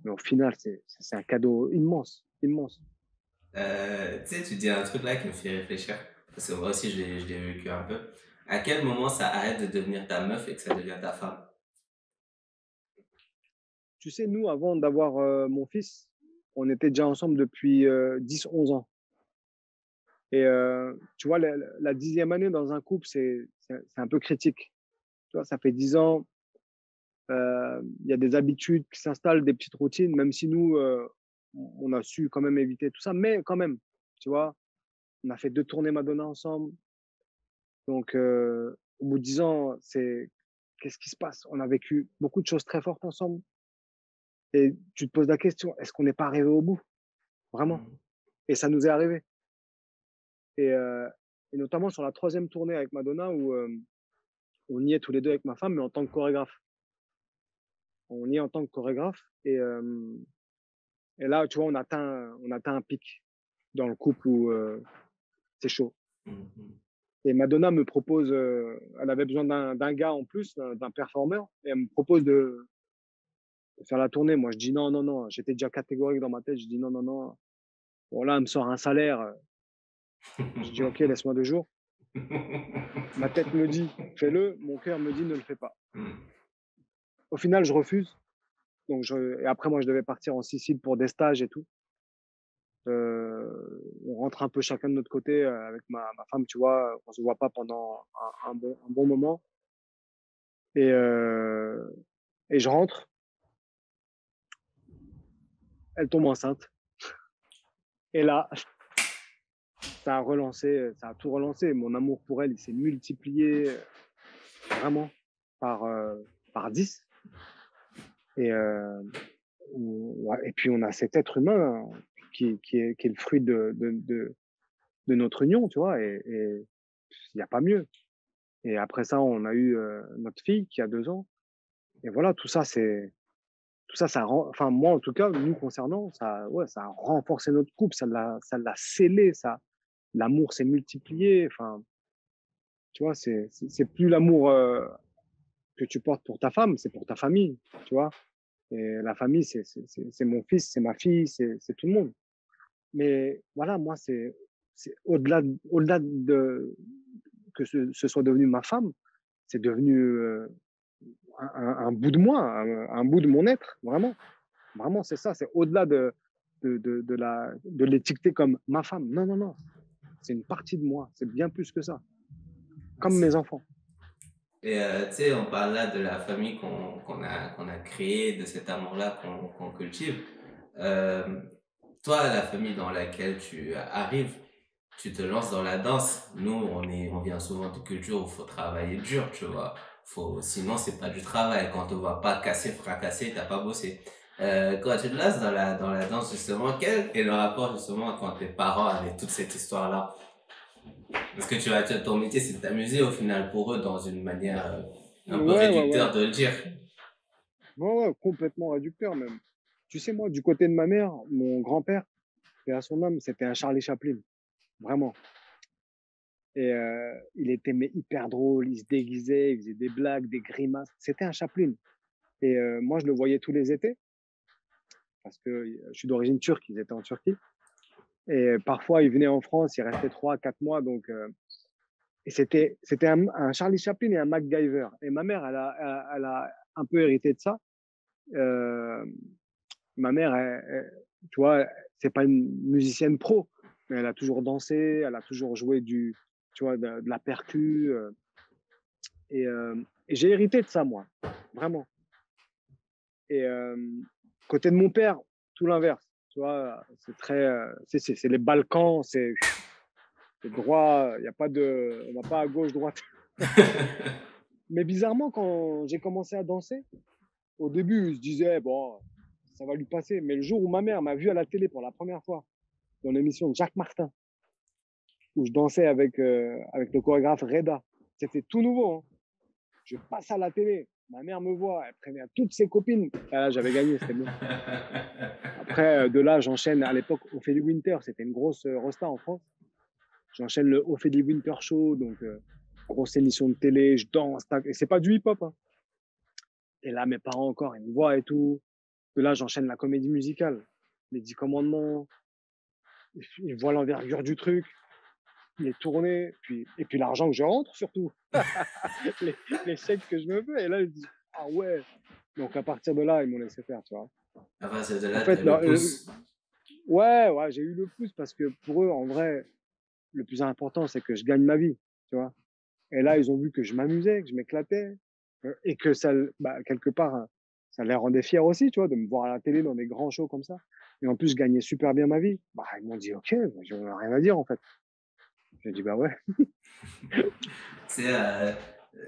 au final, c'est un cadeau immense, immense. Tu sais, tu dis un truc là qui me fait réfléchir. Parce que moi aussi, je l'ai vécu un peu. À quel moment ça arrête de devenir ta meuf et que ça devient ta femme? Tu sais, nous, avant d'avoir mon fils, on était déjà ensemble depuis 10-11 ans. Et tu vois, la 10e année dans un couple, c'est un peu critique. Tu vois, ça fait 10 ans, il y a des habitudes qui s'installent, des petites routines, même si nous, on a su quand même éviter tout ça, mais quand même, tu vois, on a fait 2 tournées Madonna ensemble. Donc, au bout de 10 ans, qu'est-ce qui se passe? On a vécu beaucoup de choses très fortes ensemble. Et tu te poses la question, est-ce qu'on n'est pas arrivé au bout? Vraiment? Mhm. Et ça nous est arrivé. Et, et notamment sur la 3e tournée avec Madonna où on y est tous les deux avec ma femme, mais en tant que chorégraphe. On y est en tant que chorégraphe. Et là, tu vois, on atteint un pic dans le couple où c'est chaud. Mhm. Et Madonna me propose, elle avait besoin d'un gars en plus, d'un performeur, et elle me propose de faire la tournée. Moi, je dis non, non, non. J'étais déjà catégorique dans ma tête. Je dis non, non, non. Bon, là, elle me sort un salaire. Je dis ok, laisse-moi 2 jours. Ma tête me dit fais-le. Mon cœur me dit ne le fais pas. Au final, je refuse. Et après, moi, je devais partir en Sicile pour des stages et tout. On rentre un peu chacun de notre côté avec ma femme, tu vois. On se voit pas pendant un bon moment. Et, euh, et je rentre. Elle tombe enceinte. Et là, ça a tout relancé. Mon amour pour elle, il s'est multiplié vraiment par, par 10. Et, et puis, on a cet être humain qui est le fruit de notre union, tu vois. Et il n'y a pas mieux. Et après ça, on a eu notre fille qui a 2 ans. Et voilà, enfin, moi, en tout cas, nous concernant, ça a renforcé notre couple, ça l'a scellé, l'amour s'est multiplié. Enfin, tu vois, c'est plus l'amour que tu portes pour ta femme, c'est pour ta famille, tu vois. Et la famille, c'est mon fils, c'est ma fille, c'est tout le monde. Mais voilà, moi, c'est au-delà de que ce soit devenu ma femme, c'est devenu un bout de moi, un bout de mon être, vraiment. Vraiment, c'est ça, c'est au-delà de l'étiqueter comme ma femme. Non, non, non. C'est une partie de moi. C'est bien plus que ça. Comme mes enfants. Et tu sais, on parle là de la famille qu'on a créée, de cet amour-là qu'on cultive. Euh, Toi, la famille dans laquelle tu arrives, tu te lances dans la danse. Nous, on vient souvent de culture où il faut travailler dur, tu vois. Sinon, c'est pas du travail. Quand on va pas casser, fracasser, t'as pas bossé. Quand tu te lances dans la danse, justement, quel est le rapport, justement, quand tes parents avaient toute cette histoire-là? Parce que ton métier, c'est de t'amuser au final pour eux dans une manière un peu Ouais, ouais, ouais. réducteur de le dire. Ouais, ouais, complètement réducteur même. Tu sais, moi, du côté de ma mère, mon grand-père, et à son âme, c'était un Charlie Chaplin. Vraiment. Et il était mais hyper drôle, il se déguisait, il faisait des blagues, des grimaces. C'était un Chaplin. Et moi, je le voyais tous les étés, parce que je suis d'origine turque, ils étaient en Turquie. Et parfois, il venait en France, il restait 3-4 mois. Donc, et c'était un Charlie Chaplin et un MacGyver. Et ma mère, elle a un peu hérité de ça. Euh, Ma mère, tu vois, c'est pas une musicienne pro, mais elle a toujours dansé, elle a toujours joué tu vois, de la percu. Et j'ai hérité de ça, moi, vraiment. Et côté de mon père, tout l'inverse. Tu vois, c'est très, c'est les Balkans, c'est droit, il y a pas on va pas à gauche, droite. Mais bizarrement, quand j'ai commencé à danser, au début, je disais, bon, ça va lui passer. Mais le jour où ma mère m'a vu à la télé pour la première fois, dans l'émission de Jacques Martin, où je dansais avec le chorégraphe Reda. C'était tout nouveau. Hein. Je passe à la télé. Ma mère me voit, elle prévient toutes ses copines. Ah, là, j'avais gagné, c'était bon. Après, de là, j'enchaîne. À l'époque, Ophélie Winter, c'était une grosse rosta en France. J'enchaîne le Ophélie Winter Show, donc grosse émission de télé, je danse. Et c'est pas du hip-hop. Hein. Et là, mes parents encore, ils me voient et tout. De là, j'enchaîne la comédie musicale, les 10 commandements. Ils voient l'envergure du truc, les tournées, et puis l'argent que je rentre surtout. les chèques que je me fais. Et là, ils disent, ah ouais. Donc à partir de là, ils m'ont laissé faire, tu vois. À partir de En là, fait, t'as le pouce. ouais, j'ai eu le pouce parce que pour eux, en vrai, le plus important, c'est que je gagne ma vie, tu vois. Et là, ils ont vu que je m'amusais, que je m'éclatais, et que ça, quelque part, ça les rendait fiers aussi, tu vois, de me voir à la télé dans des grands shows comme ça. Et en plus, je gagnais super bien ma vie. Bah, ils m'ont dit, OK, j'en ai rien à dire, en fait. J'ai dit, bah ouais. C'est,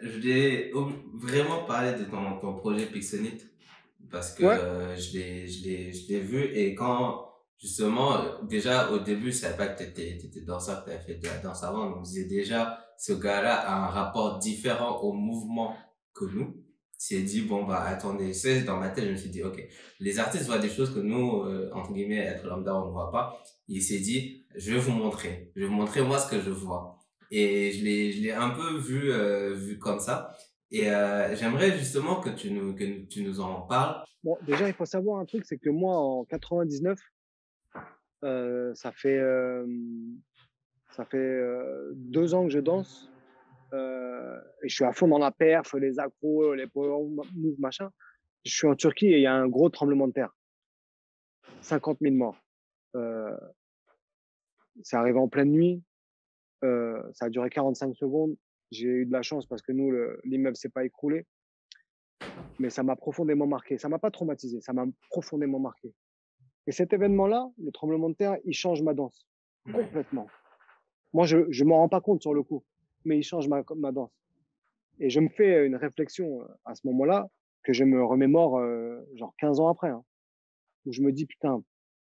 je voulais vraiment parler de ton projet Pixonite parce que Ouais, je l'ai vu et quand, justement, déjà au début, je savais pas que t'étais danseur, que t'avais fait de la danse avant, donc je disais déjà, ce gars-là a un rapport différent au mouvement que nous. Il s'est dit, bon, bah, attendez, c'est dans ma tête, je me suis dit, ok, les artistes voient des choses que nous, entre guillemets, être lambda, on ne voit pas. Il s'est dit, je vais vous montrer moi ce que je vois. Et je l'ai un peu vu comme ça. Et j'aimerais justement que tu nous en parles. bon, déjà, il faut savoir un truc, c'est que moi, en 99, ça fait 2 ans que je danse. Et je suis à fond dans la perf, les accros, les power moves, machin. Je suis en Turquie et il y a un gros tremblement de terre. 50 000 morts. Euh, c'est arrivé en pleine nuit. Ça a duré 45 secondes. J'ai eu de la chance parce que nous, l'immeuble s'est pas écroulé. Mais ça m'a profondément marqué. Ça m'a pas traumatisé, ça m'a profondément marqué. Et cet événement-là, le tremblement de terre, il change ma danse. Ouais. Complètement. Moi, je m'en rends pas compte sur le coup, mais il change ma danse. Et je me fais une réflexion à ce moment-là que je me remémore genre 15 ans après. Hein, où je me dis, putain,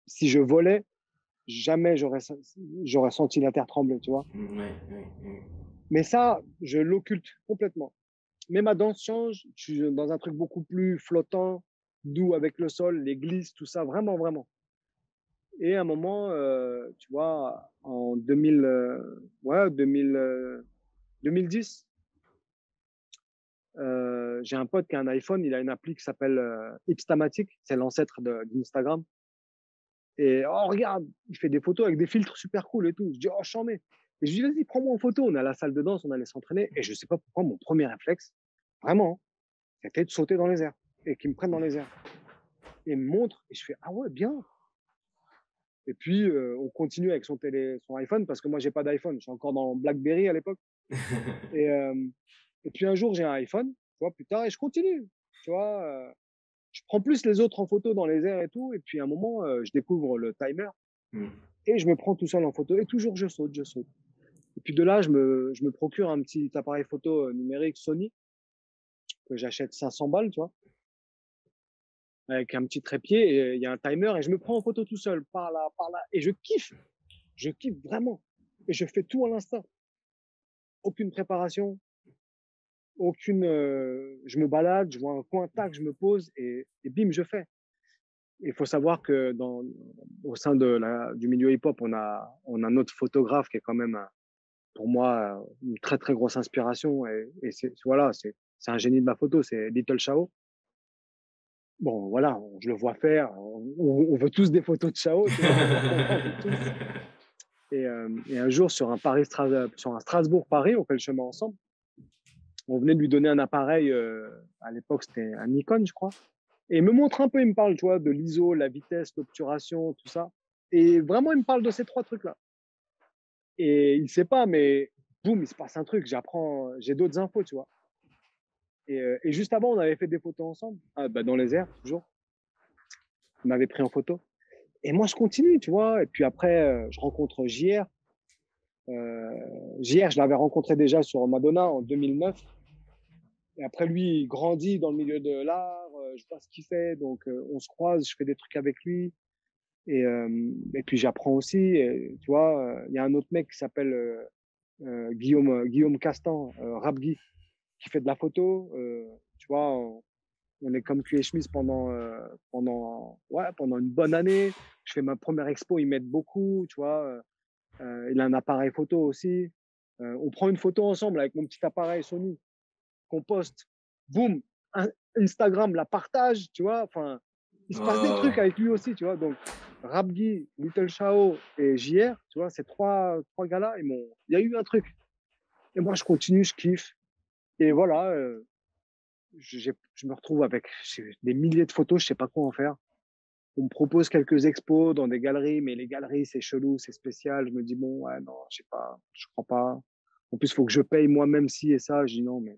si je volais, jamais j'aurais senti la terre trembler, tu vois. Ouais. Mais ça, je l'occulte complètement. Mais ma danse change. Je suis dans un truc beaucoup plus flottant, doux avec le sol, les glisses, tout ça, vraiment, vraiment. Et à un moment, tu vois, en 2010, j'ai un pote qui a un iPhone, il a une appli qui s'appelle Xtamatic, c'est l'ancêtre d'Instagram. Et oh, regarde, il fait des photos avec des filtres super cool et tout. Je dis, oh, j'en mets. Et je dis, vas-y, prends-moi en photo. On est à la salle de danse, on allait s'entraîner. Et je sais pas pourquoi, mon premier réflexe, vraiment, c'était de sauter dans les airs et qu'ils me prennent dans les airs. Et il me montre, et je fais, ah ouais, bien. Et puis, on continue avec son iPhone, parce que moi, j'ai pas d'iPhone. Je suis encore dans BlackBerry à l'époque. Et, et puis, un jour, j'ai un iPhone, tu vois, plus tard, et je continue. Tu vois, je prends plus les autres en photo dans les airs et tout. Et puis, à un moment, je découvre le timer et je me prends tout seul en photo. Et toujours, je saute, je saute. Et puis, de là, je me procure un petit appareil photo numérique Sony que j'achète 500 balles, tu vois, avec un petit trépied. Et il y a un timer et je me prends en photo tout seul, par là, par là. Et je kiffe. Je kiffe vraiment. Et je fais tout à l'instinct. Aucune préparation, je me balade, je vois un coin, tac, je me pose et bim, je fais. Il faut savoir que au sein du milieu hip-hop, on a notre photographe qui est quand même, pour moi, une très, très grosse inspiration. Et voilà, c'est un génie de la photo, c'est Little Chao. Bon, voilà, je le vois faire. On veut tous des photos de Chao, tu vois, on veut tous. Et un jour, sur un Strasbourg-Paris, on fait le chemin ensemble. On venait de lui donner un appareil, à l'époque, c'était un Nikon, je crois. Et il me montre un peu, il me parle, tu vois, de l'ISO, la vitesse, l'obturation, tout ça. Et vraiment, il me parle de ces 3 trucs-là. Et il ne sait pas, mais boum, il se passe un truc. J'ai d'autres infos, tu vois. Et juste avant, on avait fait des photos ensemble, dans les airs, toujours. Il m'avait pris en photo. Et moi, je continue, tu vois. Et puis après, je rencontre JR. JR, je l'avais rencontré déjà sur Madonna en 2009. Et après, lui, il grandit dans le milieu de l'art. Je vois ce qu'il fait. Donc, on se croise, je fais des trucs avec lui. Et puis j'apprends aussi. Et, tu vois, il y a un autre mec qui s'appelle Guillaume Castan, Rap Guy, qui fait de la photo. Tu vois, on est comme cul et chemise pendant une bonne année. Je fais ma première expo, il m'aide beaucoup, tu vois. Il a un appareil photo aussi. On prend une photo ensemble avec mon petit appareil Sony qu'on poste. Boum, Instagram la partage, tu vois. Enfin, il se passe des trucs Oh, avec lui aussi, tu vois. Donc, Rabgui, Little Shao et JR, tu vois, ces trois gars-là, il y a eu un truc. Et moi, je continue, je kiffe. Et voilà, je me retrouve avec des milliers de photos, je sais pas quoi en faire. On me propose quelques expos dans des galeries, mais les galeries, c'est chelou, c'est spécial. Je me dis, bon, ouais, non, je sais pas, je crois pas. En plus, il faut que je paye moi-même ci et ça. Je dis non, mais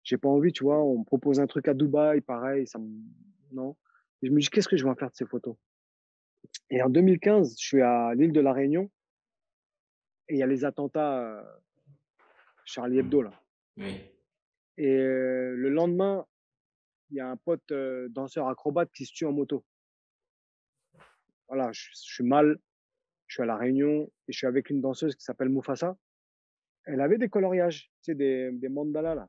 j'ai pas envie, tu vois. On me propose un truc à Dubaï, pareil, non. Et je me dis, qu'est-ce que je vais en faire de ces photos? Et en 2015, je suis à l'île de la Réunion et il y a les attentats Charlie hmm, Hebdo, là. oui. Et le lendemain, il y a un pote danseur acrobate qui se tue en moto. Voilà, je suis mal, je suis à la Réunion et je suis avec une danseuse qui s'appelle Mufasa. Elle avait des coloriages, tu sais, des mandalas, là.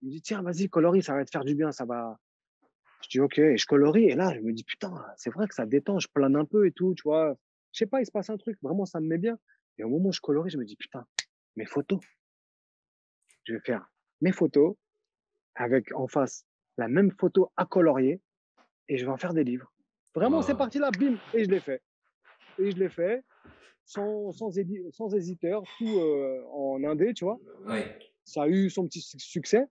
Il me dit, tiens, vas-y, colorie, ça va te faire du bien, ça va. Je dis, ok, et je colorie, et là, je me dis, putain, c'est vrai que ça détend, je plane un peu et tout, tu vois. Je sais pas, il se passe un truc, vraiment, ça me met bien. Et au moment où je colorie, je me dis, putain, mes photos, je vais faire mes photos avec en face la même photo à colorier, et je vais en faire des livres. Vraiment, c'est Oh, parti là, bim, et je l'ai fait. Et je l'ai fait, sans hésiteur, tout en indé, tu vois. oui. Ça a eu son petit succès,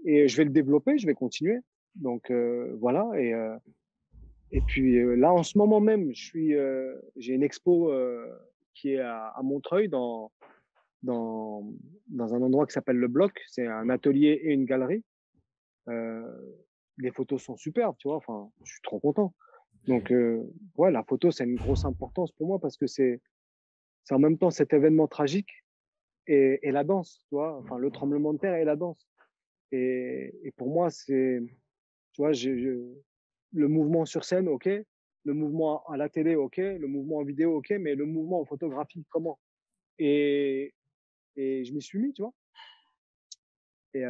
et je vais le développer, je vais continuer. Donc voilà, et puis là, en ce moment même, j'ai une expo qui est à Montreuil, dans, dans un endroit qui s'appelle Le Bloc. C'est un atelier et une galerie. Euh, les photos sont superbes, tu vois. Enfin, je suis trop content. Donc, Oui. ouais, la photo, c'est une grosse importance pour moi parce que c'est en même temps cet événement tragique et la danse, tu vois. Enfin, le tremblement de terre et la danse. Et pour moi, tu vois, le mouvement sur scène, ok. Le mouvement à la télé, ok. Le mouvement en vidéo, ok. Mais le mouvement en photographie, comment? Et, et je m'y suis mis, tu vois. Et,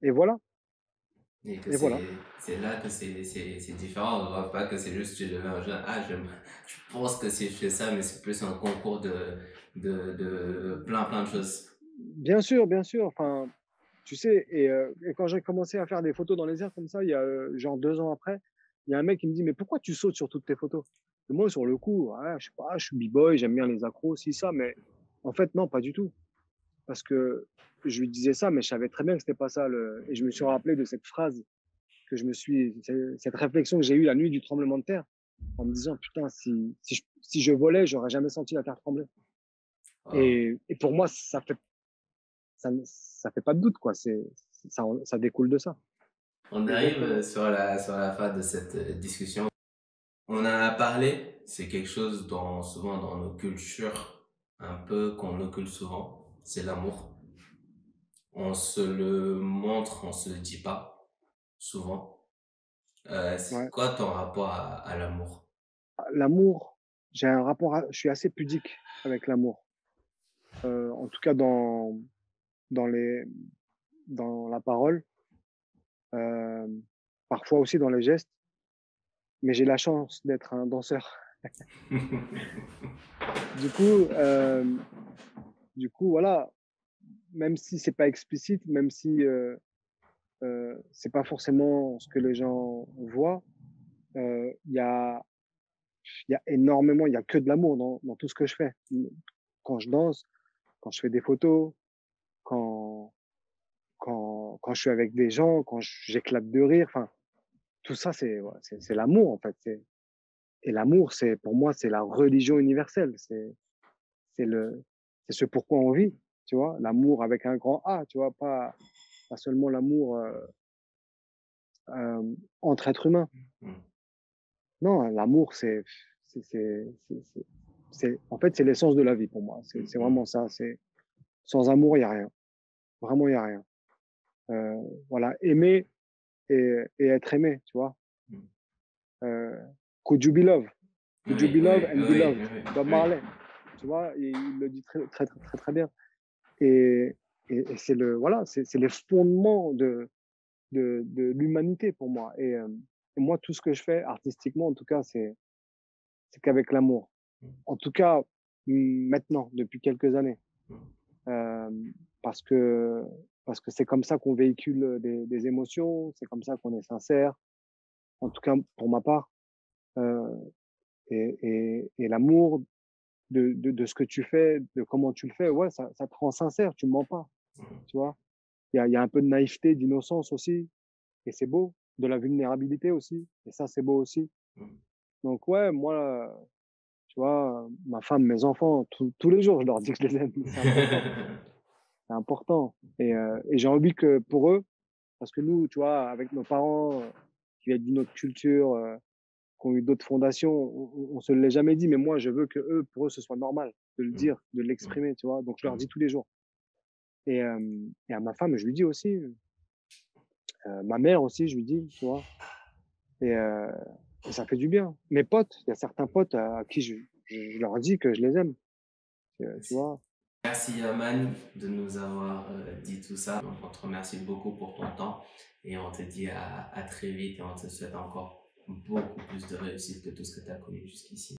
et voilà. Et que Et voilà. c'est là que c'est différent. On voit pas que c'est juste tu deviens un jeune. Ah, je pense que si je fais ça, mais c'est plus un concours de plein de choses. Bien sûr, bien sûr. Enfin, tu sais, et quand j'ai commencé à faire des photos dans les airs comme ça, il y a genre 2 ans après, il y a un mec qui me dit, mais pourquoi tu sautes sur toutes tes photos? Et moi, sur le coup, ouais, je sais pas, je suis b-boy, j'aime bien les accros, si ça, mais en fait, non, pas du tout. Parce que je lui disais ça, mais je savais très bien que c'était pas ça. Et je me suis rappelé de cette phrase cette réflexion que j'ai eue la nuit du tremblement de terre, en me disant, putain, si je volais, j'aurais jamais senti la terre trembler. Wow. Et pour moi, ça fait pas de doute, quoi. Ça découle de ça. On arrive Exactement. sur la fin de cette discussion. On en a parlé, c'est quelque chose dont souvent dans nos cultures, un peu qu'on occulte souvent, c'est l'amour. On se le montre, on se le dit pas, souvent. C'est Ouais. quoi ton rapport à l'amour? L'amour, je suis assez pudique avec l'amour. En tout cas, dans les, dans la parole, euh, parfois aussi dans les gestes. Mais j'ai la chance d'être un danseur. Du coup, voilà, même si c'est pas explicite, même si c'est pas forcément ce que les gens voient, il y a énormément, il y a que de l'amour dans tout ce que je fais. Quand je danse, quand je fais des photos, quand, quand je suis avec des gens, quand j'éclate de rire, enfin, tout ça, c'est l'amour, en fait. Et l'amour, pour moi, c'est la religion universelle. C'est le, c'est ce pourquoi on vit, tu vois. L'amour avec un grand A, tu vois, pas seulement l'amour entre êtres humains. Hmm. Non, l'amour, c'est, c'est, c'est, c'est- en fait, c'est l'essence de la vie pour moi. C'est Hmm. vraiment ça. Sans amour, il y a rien. Vraiment, il y a rien. Voilà, aimer et être aimé, tu vois. Hmm. Euh, Could you be loved? Could you Oui, be loved oui, and be oui, loved? oui, Bob oui. Marley, tu vois, il le dit très bien. Et, et c'est voilà, c'est les fondements de l'humanité pour moi. Et moi, tout ce que je fais artistiquement, en tout cas, c'est qu'avec l'amour. En tout cas, maintenant, depuis quelques années. Euh, parce que parce que c'est comme ça qu'on véhicule des émotions, c'est comme ça qu'on est sincère, en tout cas pour ma part. Euh, et l'amour de ce que tu fais, de comment tu le fais, ouais, ça te rend sincère, tu mens pas, tu vois. Il y a un peu de naïveté, d'innocence aussi, et c'est beau, de la vulnérabilité aussi, et ça, c'est beau aussi. Donc, ouais, moi, tu vois, ma femme, mes enfants, tous les jours, je leur dis que je les aime, c'est important. C'est important. Et j'ai envie que pour eux, parce que nous, tu vois, avec nos parents qui viennent d'une autre culture, qui ont eu d'autres fondations, on se l'est jamais dit, mais moi, je veux que eux, pour eux, ce soit normal de le dire, de l'exprimer, tu vois. Donc, je leur dis tous les jours. Et à ma femme, je lui dis aussi, ma mère aussi, je lui dis, tu vois. Et, euh, et ça fait du bien. Mes potes, il y a certains potes à qui je leur dis que je les aime, tu Merci. vois. Merci Yaman de nous avoir dit tout ça. Donc, on te remercie beaucoup pour ton temps et on te dit à très vite et on te souhaite encore beaucoup plus de réussite que tout ce que tu as connu jusqu'ici.